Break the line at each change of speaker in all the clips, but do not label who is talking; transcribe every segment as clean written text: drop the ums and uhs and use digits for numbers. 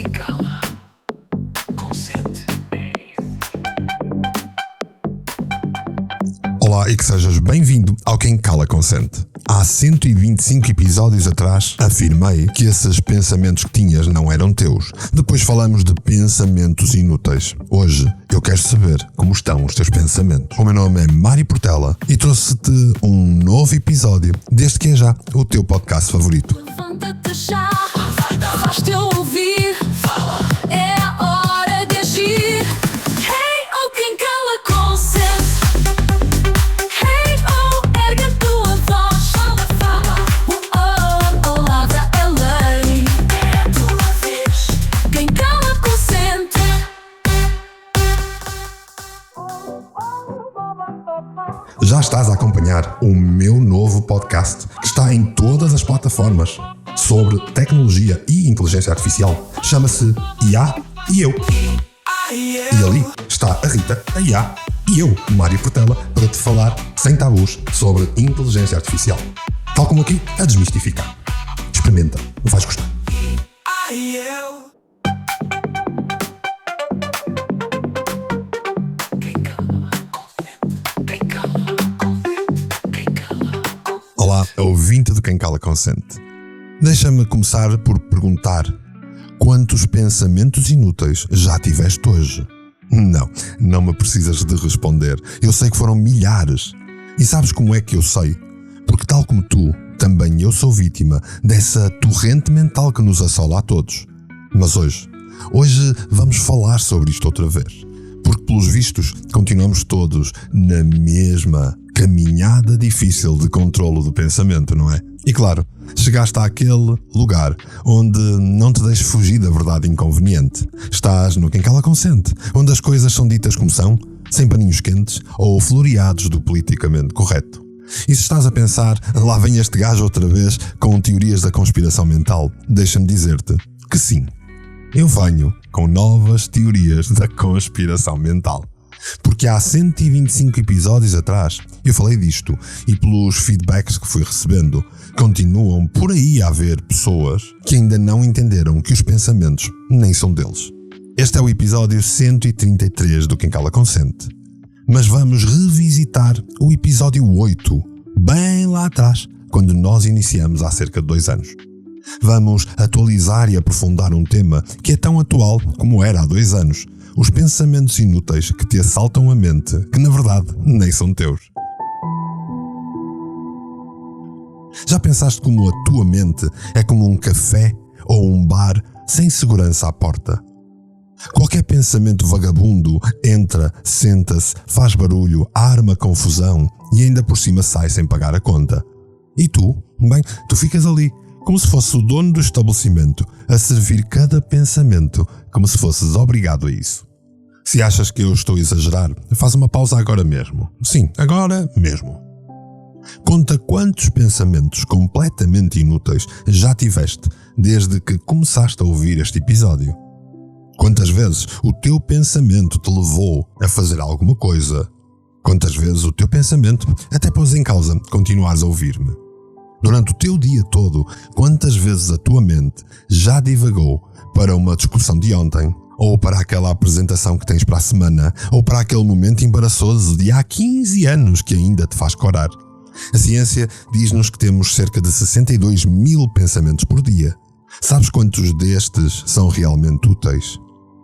Quem cala, consente.
Olá e que sejas bem-vindo ao Quem Cala Consente. Há 125 episódios atrás, afirmei que esses pensamentos que tinhas não eram teus. Depois falamos de pensamentos inúteis. Hoje, eu quero saber como estão os teus pensamentos. O meu nome é Mário Portela e trouxe-te um novo episódio deste que é já o teu podcast favorito.
Levanta-te já, faz-te ouvir, é a hora de agir. Hey, oh, quem cala consente. Hey, oh, ergue a tua voz. Fala, a palavra é lei. É a tua vez. Quem cala consente.
Já estás a acompanhar o meu novo podcast, que está em todas as plataformas, sobre tecnologia e inteligência artificial. Chama-se IA e Eu. E ali está a Rita, a IA, e eu, Mário Portela, para te falar sem tabus sobre inteligência artificial. Tal como aqui, a desmistificar. Experimenta, vais gostar. Olá, ouvinte do Quem Cala Consente. Deixa-me começar por perguntar: quantos pensamentos inúteis já tiveste hoje? Não me precisas de responder. Eu sei que foram milhares. E sabes como é que eu sei? Porque tal como tu, também eu sou vítima dessa torrente mental que nos assola a todos. Mas hoje vamos falar sobre isto outra vez. Porque pelos vistos continuamos todos na mesma caminhada difícil de controlo do pensamento, não é? E claro, chegaste àquele lugar onde não te deixes fugir da verdade inconveniente. Estás no Quem Cala Consente, onde as coisas são ditas como são, sem paninhos quentes ou floreados do politicamente correto. E se estás a pensar, lá vem este gajo outra vez com teorias da conspiração mental, deixa-me dizer-te que sim, eu venho com novas teorias da conspiração mental. Porque há 125 episódios atrás eu falei disto e pelos feedbacks que fui recebendo, continuam por aí a haver pessoas que ainda não entenderam que os pensamentos nem são deles. Este é o episódio 133 do Quem Cala Consente. Mas vamos revisitar o episódio 8, bem lá atrás, quando nós iniciamos há cerca de 2 anos. Vamos atualizar e aprofundar um tema que é tão atual como era há 2 anos. Os pensamentos inúteis que te assaltam a mente, que na verdade nem são teus. Já pensaste como a tua mente é como um café ou um bar sem segurança à porta? Qualquer pensamento vagabundo entra, senta-se, faz barulho, arma confusão e ainda por cima sai sem pagar a conta. E tu? Tu ficas ali, como se fosse o dono do estabelecimento, a servir cada pensamento como se fosses obrigado a isso. Se achas que eu estou a exagerar, faz uma pausa agora mesmo. Sim, agora mesmo. Conta quantos pensamentos completamente inúteis já tiveste desde que começaste a ouvir este episódio. Quantas vezes o teu pensamento te levou a fazer alguma coisa. Quantas vezes o teu pensamento até pôs em causa continuares a ouvir-me. Durante o teu dia todo, quantas vezes a tua mente já divagou para uma discussão de ontem, ou para aquela apresentação que tens para a semana, ou para aquele momento embaraçoso de há 15 anos que ainda te faz corar. A ciência diz-nos que temos cerca de 62 mil pensamentos por dia. Sabes quantos destes são realmente úteis?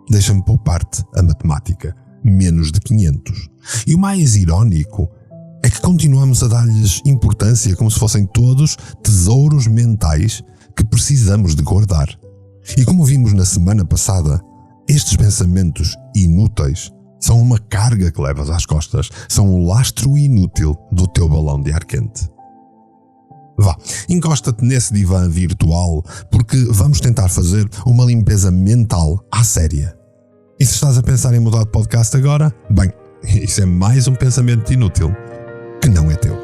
Deixa-me poupar-te a matemática. Menos de 500. E o mais irónico é que continuamos a dar-lhes importância como se fossem todos tesouros mentais que precisamos de guardar. E como vimos na semana passada, estes pensamentos inúteis são uma carga que levas às costas, são um lastro inútil do teu balão de ar quente. Vá, encosta-te nesse divã virtual porque vamos tentar fazer uma limpeza mental à séria. E se estás a pensar em mudar de podcast agora, isso é mais um pensamento inútil que não é teu.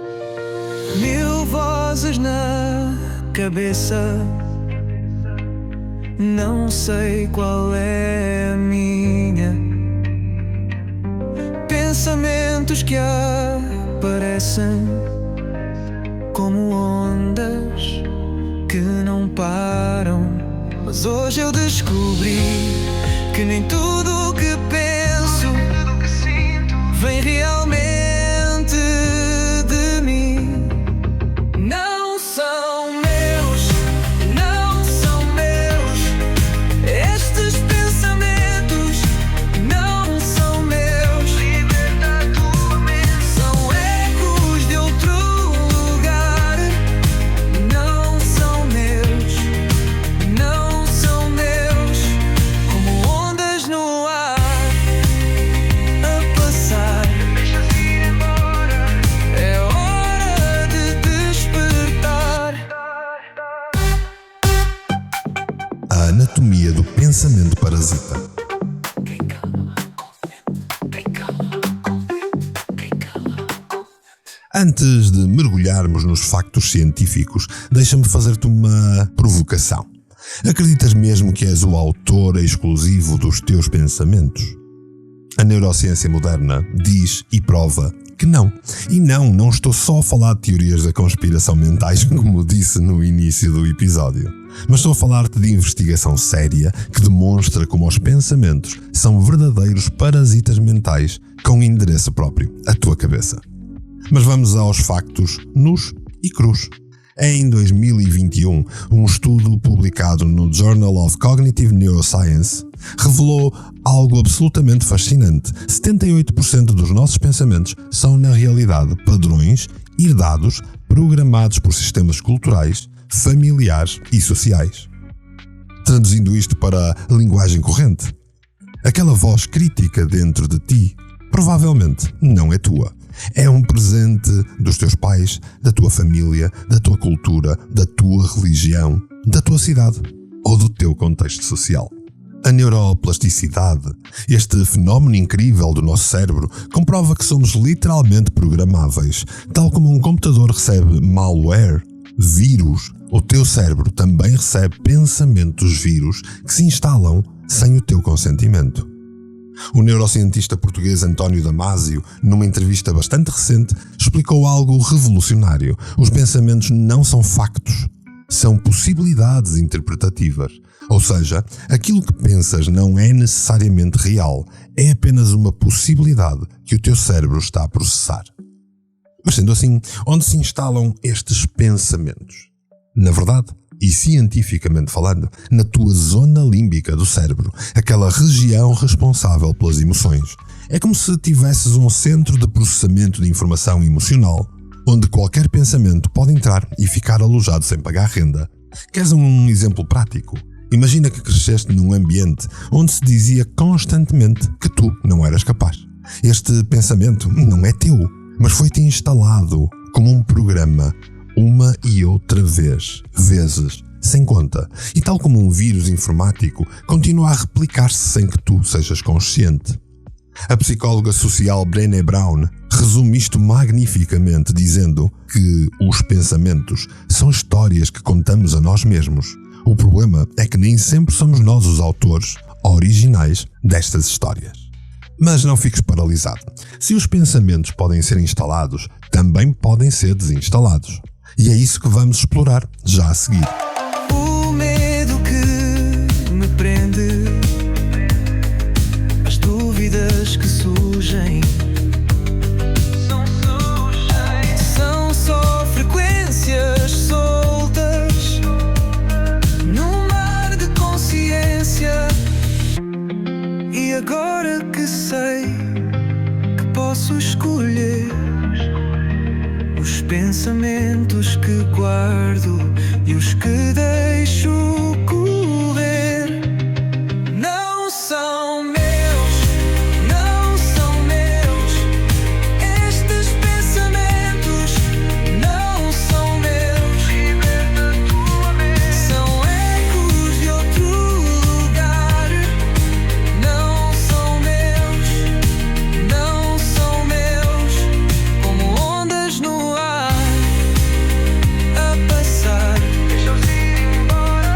1000 vozes na cabeça, não sei qual é a minha. Pensamentos que aparecem como ondas que não param, Mas hoje eu descobri que nem tudo o que penso vem realmente de mim. Não são meus, não são meus. Estes pensamentos não são meus. Liberta a tua mente. São ecos de outro lugar. Não são meus, não são meus. Como ondas no ar a passar. Deixa-se ir embora. É hora de despertar.
A anatomia do pensamento parasita.
Quem cala, consente. Quem cala, consente. Quem cala, consente.
Antes de mergulharmos nos factos científicos, deixa-me fazer-te uma provocação. Acreditas mesmo que és o autor exclusivo dos teus pensamentos? A neurociência moderna diz e prova que não. E não estou só a falar de teorias da conspiração mentais, como disse no início do episódio. Mas estou a falar-te de investigação séria que demonstra como os pensamentos são verdadeiros parasitas mentais com endereço próprio, a tua cabeça. Mas vamos aos factos nus e crus. Em 2021, um estudo publicado no Journal of Cognitive Neuroscience revelou algo absolutamente fascinante. 78% dos nossos pensamentos são, na realidade, padrões herdados, programados por sistemas culturais, familiares e sociais. Traduzindo isto para a linguagem corrente, aquela voz crítica dentro de ti provavelmente não é tua. É um presente dos teus pais, da tua família, da tua cultura, da tua religião, da tua cidade ou do teu contexto social. A neuroplasticidade, este fenómeno incrível do nosso cérebro, comprova que somos literalmente programáveis. Tal como um computador recebe malware, vírus, o teu cérebro também recebe pensamentos vírus que se instalam sem o teu consentimento. O neurocientista português António Damasio, numa entrevista bastante recente, explicou algo revolucionário. Os pensamentos não são factos, são possibilidades interpretativas. Ou seja, aquilo que pensas não é necessariamente real, é apenas uma possibilidade que o teu cérebro está a processar. Mas sendo assim, onde se instalam estes pensamentos? Na verdade, e cientificamente falando, na tua zona límbica do cérebro, aquela região responsável pelas emoções. É como se tivesses um centro de processamento de informação emocional, onde qualquer pensamento pode entrar e ficar alojado sem pagar renda. Queres um exemplo prático? Imagina que cresceste num ambiente onde se dizia constantemente que tu não eras capaz. Este pensamento não é teu, mas foi-te instalado como um programa uma e outra vez, vezes, sem conta. E tal como um vírus informático, continua a replicar-se sem que tu sejas consciente. A psicóloga social Brené Brown resume isto magnificamente, dizendo que os pensamentos são histórias que contamos a nós mesmos. O problema é que nem sempre somos nós os autores originais destas histórias. Mas não fiques paralisado. Se os pensamentos podem ser instalados, também podem ser desinstalados. E é isso que vamos explorar já a seguir.
O medo que me prende, as dúvidas que surgem, são só frequências soltas num mar de consciência. E agora que sei que posso escolher os pensamentos que guardo e os que deixo correr, não são meus, não são meus. Estes pensamentos não são meus. Liberta a tua mente. São ecos de outro lugar. Não são meus, não são meus. Como ondas no ar a passar. Deixa-os ir embora.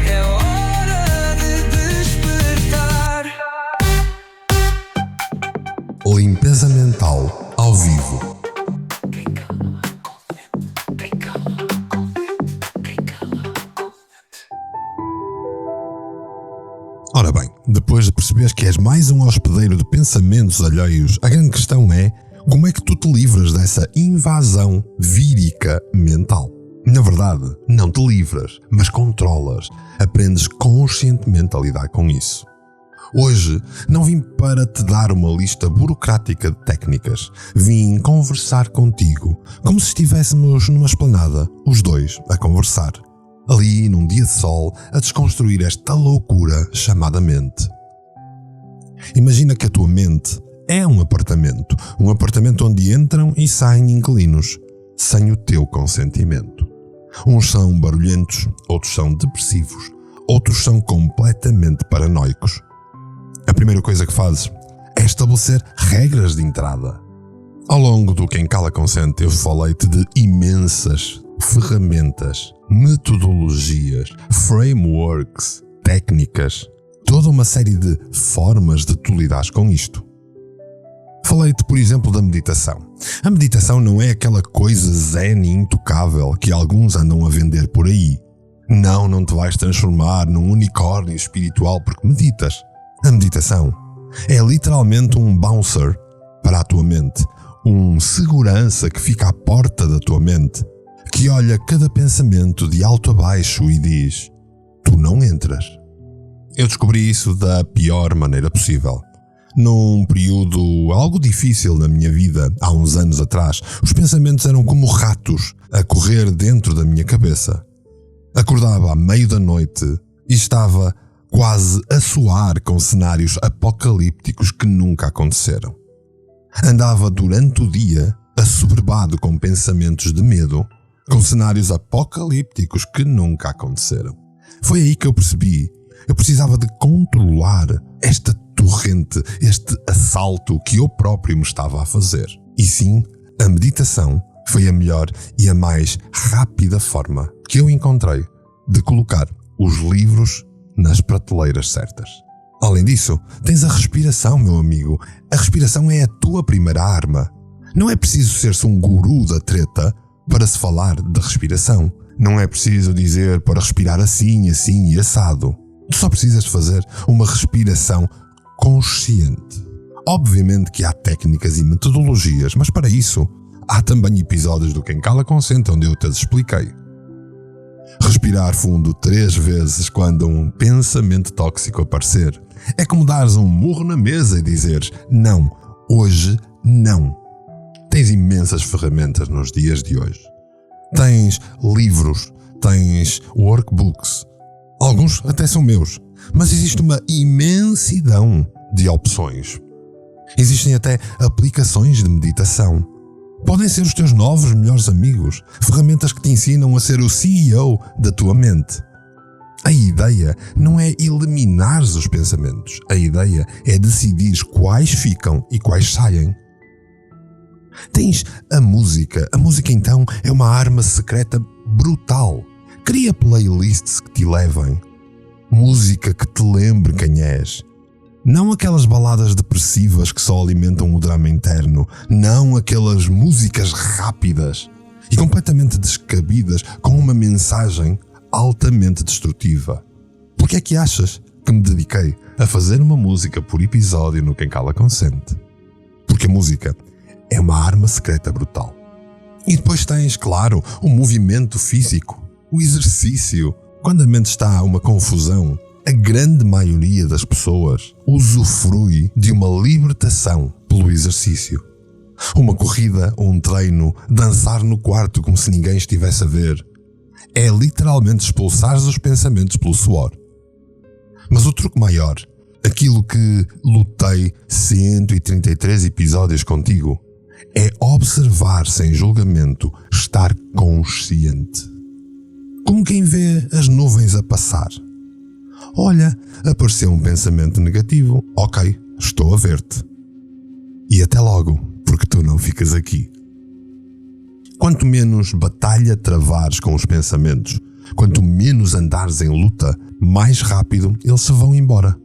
É hora de despertar.
Limpeza mental ao vivo.
Quem cala, consente. Quem cala, consente. Quem cala, consente.
Ora bem, depois de perceberes que és mais um hospedeiro de pensamentos alheios, a grande questão é como é que tu te livras dessa invasão vírica mental. Na verdade, não te livras, mas controlas, aprendes conscientemente a lidar com isso. Hoje não vim para te dar uma lista burocrática de técnicas, vim conversar contigo, como se estivéssemos numa esplanada, os dois a conversar. Ali, num dia de sol, a desconstruir esta loucura chamada mente. Imagina que a tua mente é um apartamento onde entram e saem inquilinos, sem o teu consentimento. Uns são barulhentos, outros são depressivos, outros são completamente paranoicos. A primeira coisa que fazes é estabelecer regras de entrada. Ao longo do Quem Cala Consente, eu falei-te de imensas ferramentas, metodologias, frameworks, técnicas, toda uma série de formas de tu lidares com isto. Falei-te, por exemplo, da meditação. A meditação não é aquela coisa zen e intocável que alguns andam a vender por aí. Não te vais transformar num unicórnio espiritual porque meditas. A meditação é literalmente um bouncer para a tua mente, um segurança que fica à porta da tua mente, que olha cada pensamento de alto a baixo e diz: tu não entras. Eu descobri isso da pior maneira possível. Num período algo difícil na minha vida, há uns anos atrás, os pensamentos eram como ratos a correr dentro da minha cabeça. Acordava à meio da noite e estava quase a soar com cenários apocalípticos que nunca aconteceram. Andava durante o dia assoberbado com pensamentos de medo, com cenários apocalípticos que nunca aconteceram. Foi aí que eu percebi, eu precisava de controlar esta torrente, este assalto que eu próprio me estava a fazer. E sim, a meditação foi a melhor e a mais rápida forma que eu encontrei de colocar os livros nas prateleiras certas. Além disso, tens a respiração, meu amigo. A respiração é a tua primeira arma. Não é preciso ser-se um guru da treta para se falar de respiração. Não é preciso dizer para respirar assim e assado. Tu só precisas fazer uma respiração consciente. Obviamente que há técnicas e metodologias, mas para isso há também episódios do Quem Cala Consente onde eu te expliquei. Respirar fundo 3 vezes quando um pensamento tóxico aparecer é como dares um murro na mesa e dizeres: não, hoje não. Tens imensas ferramentas nos dias de hoje. Tens livros, tens workbooks, alguns até são meus, mas existe uma imensidão de opções. Existem até aplicações de meditação. Podem ser os teus novos melhores amigos, ferramentas que te ensinam a ser o CEO da tua mente. A ideia não é eliminares os pensamentos, a ideia é decidir quais ficam e quais saem. Tens a música então é uma arma secreta brutal. Cria playlists que te levem. Música que te lembre quem és. Não aquelas baladas depressivas que só alimentam o drama interno. Não aquelas músicas rápidas e completamente descabidas com uma mensagem altamente destrutiva. Por que é que achas que me dediquei a fazer uma música por episódio no Quem Cala Consente? Porque a música é uma arma secreta brutal. E depois tens, claro, o movimento físico, o exercício. Quando a mente está a uma confusão, a grande maioria das pessoas usufrui de uma libertação pelo exercício. Uma corrida, um treino, dançar no quarto como se ninguém estivesse a ver. É literalmente expulsar os pensamentos pelo suor. Mas o truque maior, aquilo que lutei 133 episódios contigo, é observar sem julgamento, estar consciente. Como quem vê as nuvens a passar. Olha, apareceu um pensamento negativo. Ok, estou a ver-te. E até logo, porque tu não ficas aqui. Quanto menos batalha travares com os pensamentos, quanto menos andares em luta, mais rápido eles se vão embora.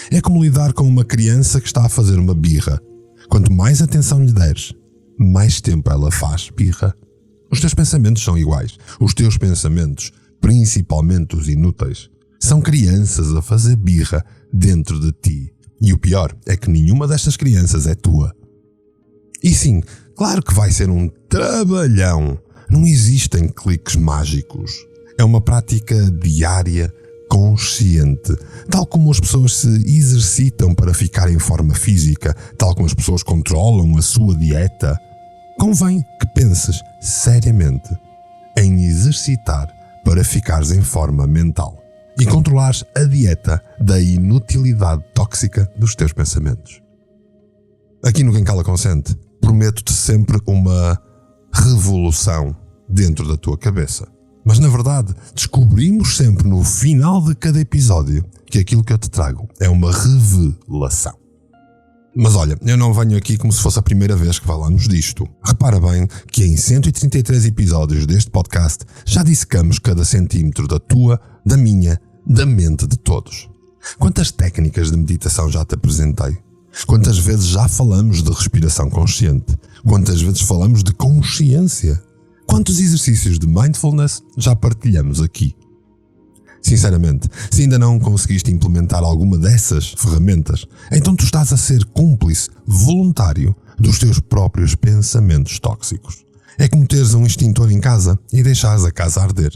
É como lidar com uma criança que está a fazer uma birra. Quanto mais atenção lhe deres, mais tempo ela faz birra. Os teus pensamentos são iguais. Os teus pensamentos, principalmente os inúteis, São crianças a fazer birra dentro de ti. E o pior é que nenhuma destas crianças é tua. E sim, claro que vai ser um trabalhão. Não existem cliques mágicos. É uma prática diária, consciente. Tal como as pessoas se exercitam para ficar em forma física, tal como as pessoas controlam a sua dieta, convém que penses seriamente em exercitar para ficares em forma mental e controlares a dieta da inutilidade tóxica dos teus pensamentos. Aqui no Quem Cala Consente, prometo-te sempre uma revolução dentro da tua cabeça. Mas na verdade, descobrimos sempre no final de cada episódio que aquilo que eu te trago é uma revelação. Mas olha, eu não venho aqui como se fosse a primeira vez que falamos disto. Repara bem que em 133 episódios deste podcast já dissecamos cada centímetro da tua, da minha, da mente de todos. Quantas técnicas de meditação já te apresentei? Quantas vezes já falamos de respiração consciente? Quantas vezes falamos de consciência? Quantos exercícios de mindfulness já partilhamos aqui? Sinceramente, se ainda não conseguiste implementar alguma dessas ferramentas, então tu estás a ser cúmplice voluntário dos teus próprios pensamentos tóxicos. É como teres um extintor em casa e deixares a casa arder.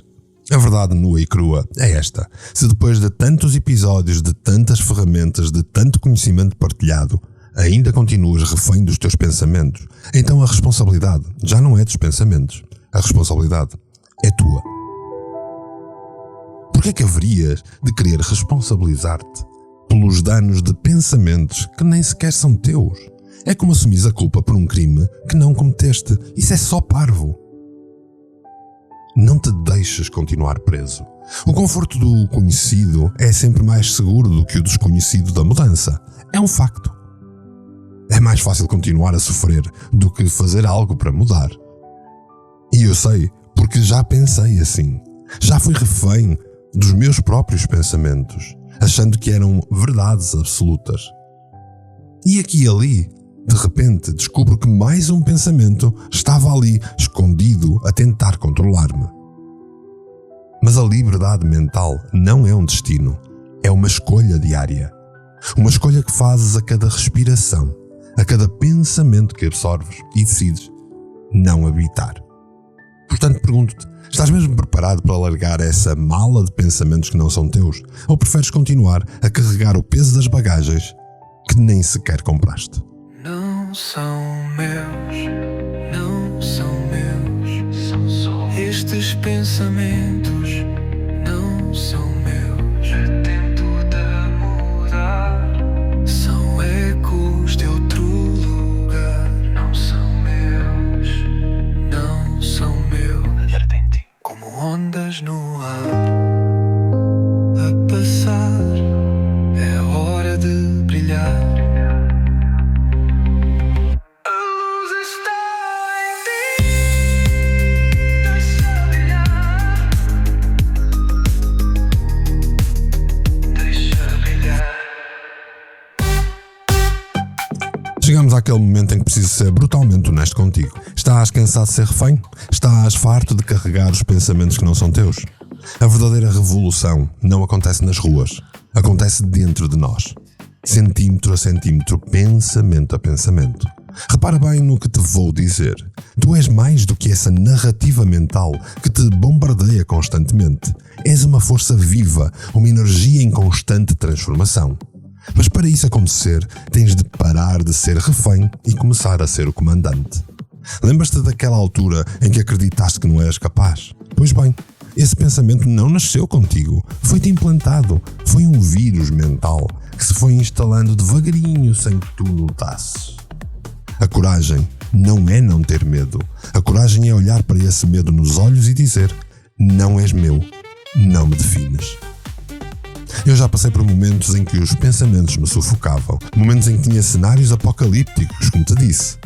A verdade nua e crua é esta. Se depois de tantos episódios, de tantas ferramentas, de tanto conhecimento partilhado, ainda continuas refém dos teus pensamentos, então a responsabilidade já não é dos pensamentos. A responsabilidade é tua. Por que é que haverias de querer responsabilizar-te pelos danos de pensamentos que nem sequer são teus? É como assumires a culpa por um crime que não cometeste. Isso é só parvo. Não te deixes continuar preso. O conforto do conhecido é sempre mais seguro do que o desconhecido da mudança. É um facto. É mais fácil continuar a sofrer do que fazer algo para mudar. E eu sei, porque já pensei assim. Já fui refém dos meus próprios pensamentos, achando que eram verdades absolutas. E aqui e ali, de repente, descubro que mais um pensamento estava ali, escondido, a tentar controlar-me. Mas a liberdade mental não é um destino, é uma escolha diária. Uma escolha que fazes a cada respiração, a cada pensamento que absorves e decides não habitar. Portanto, pergunto-te, estás mesmo preparado para largar essa mala de pensamentos que não são teus? Ou preferes continuar a carregar o peso das bagagens que nem sequer compraste?
Não são meus, não são meus, são só estes pensamentos, não são meus. Tento de mudar, são ecos de outro lugar, não são meus, não são meus. Como ondas no ar a passar, é hora de brilhar.
Chegamos àquele momento em que preciso ser brutalmente honesto contigo. Estás cansado de ser refém? Estás farto de carregar os pensamentos que não são teus? A verdadeira revolução não acontece nas ruas. Acontece dentro de nós. Centímetro a centímetro, pensamento a pensamento. Repara bem no que te vou dizer. Tu és mais do que essa narrativa mental que te bombardeia constantemente. És uma força viva, uma energia em constante transformação. Mas para isso acontecer, tens de parar de ser refém e começar a ser o comandante. Lembras-te daquela altura em que acreditaste que não eras capaz? Pois bem, esse pensamento não nasceu contigo, foi-te implantado. Foi um vírus mental que se foi instalando devagarinho sem que tu notasses. A coragem não é não ter medo. A coragem é olhar para esse medo nos olhos e dizer: não és meu, não me defines. Eu já passei por momentos em que os pensamentos me sufocavam, momentos em que tinha cenários apocalípticos, como te disse.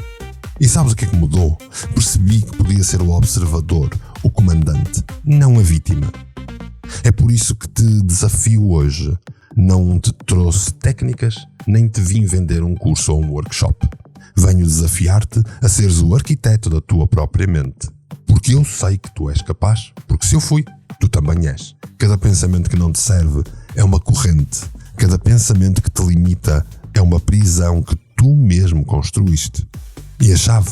E sabes o que é que mudou? Percebi que podia ser o observador, o comandante, não a vítima. É por isso que te desafio hoje. Não te trouxe técnicas, nem te vim vender um curso ou um workshop. Venho desafiar-te a seres o arquiteto da tua própria mente. Porque eu sei que tu és capaz, porque se eu fui, tu também és. Cada pensamento que não te serve é uma corrente. Cada pensamento que te limita é uma prisão que tu mesmo construíste. E a chave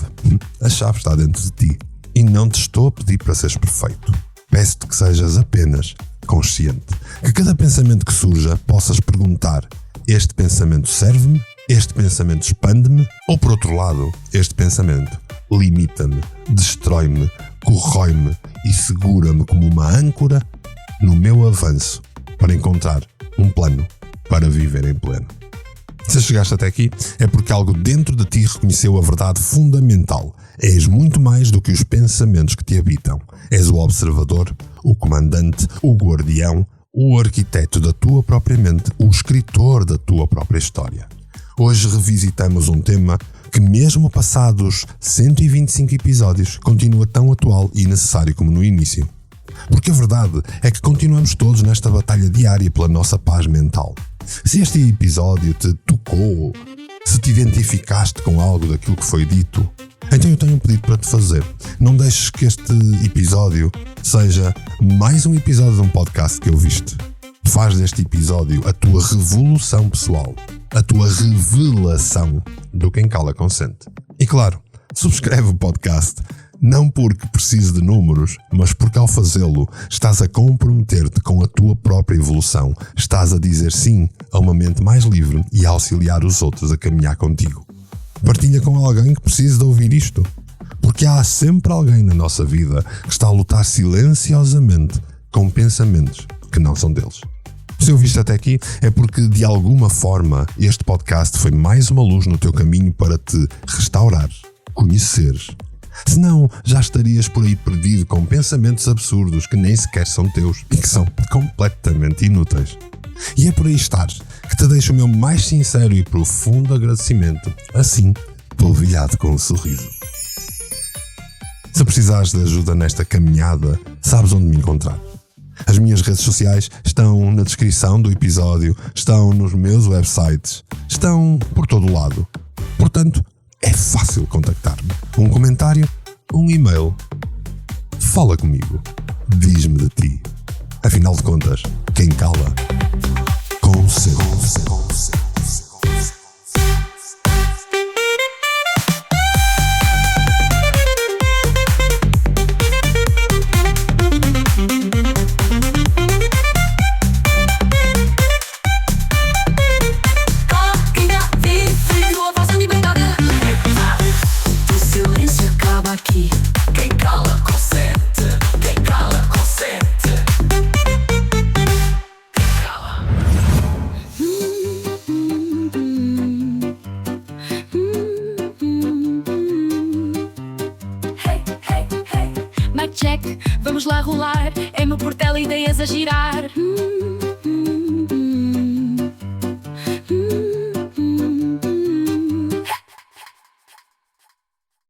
está dentro de ti. E não te estou a pedir para seres perfeito. Peço-te que sejas apenas consciente. Que cada pensamento que surja possas perguntar: este pensamento serve-me? Este pensamento expande-me? Ou por outro lado, este pensamento limita-me, destrói-me, corrói-me e segura-me como uma âncora no meu avanço para encontrar um plano para viver em pleno. Se chegaste até aqui, é porque algo dentro de ti reconheceu a verdade fundamental. És muito mais do que os pensamentos que te habitam. És o observador, o comandante, o guardião, o arquiteto da tua própria mente, o escritor da tua própria história. Hoje revisitamos um tema que, mesmo passados 125 episódios, continua tão atual e necessário como no início. Porque a verdade é que continuamos todos nesta batalha diária pela nossa paz mental. Se este episódio te tocou, se te identificaste com algo daquilo que foi dito, então eu tenho um pedido para te fazer. Não deixes que este episódio seja mais um episódio de um podcast que ouviste. Faz deste episódio a tua revolução pessoal, a tua revelação do Quem Cala Consente. E claro, subscreve o podcast, não porque precise de números, mas porque ao fazê-lo estás a comprometer-te com a tua própria evolução. Estás a dizer sim a uma mente mais livre e a auxiliar os outros a caminhar contigo. Partilha com alguém que precise de ouvir isto, porque há sempre alguém na nossa vida que está a lutar silenciosamente com pensamentos que não são deles. Se ouviste até aqui, é porque de alguma forma este podcast foi mais uma luz no teu caminho para te restaurar, conheceres. Senão, já estarias por aí perdido com pensamentos absurdos que nem sequer são teus e que são completamente inúteis. E é por aí estares que te deixo o meu mais sincero e profundo agradecimento, assim, polvilhado com um sorriso. Se precisares de ajuda nesta caminhada, sabes onde me encontrar. As minhas redes sociais estão na descrição do episódio, estão nos meus websites, estão por todo o lado. Portanto, é fácil contactar-me. Um comentário, um e-mail. Fala comigo. Diz-me de ti. Afinal de contas, quem cala, consente.
Aqui.
Quem cala consente. Quem cala consente. Quem cala.
Hey, hey, hey. Mic check, vamos lá rolar. É meu portela, ideias a girar.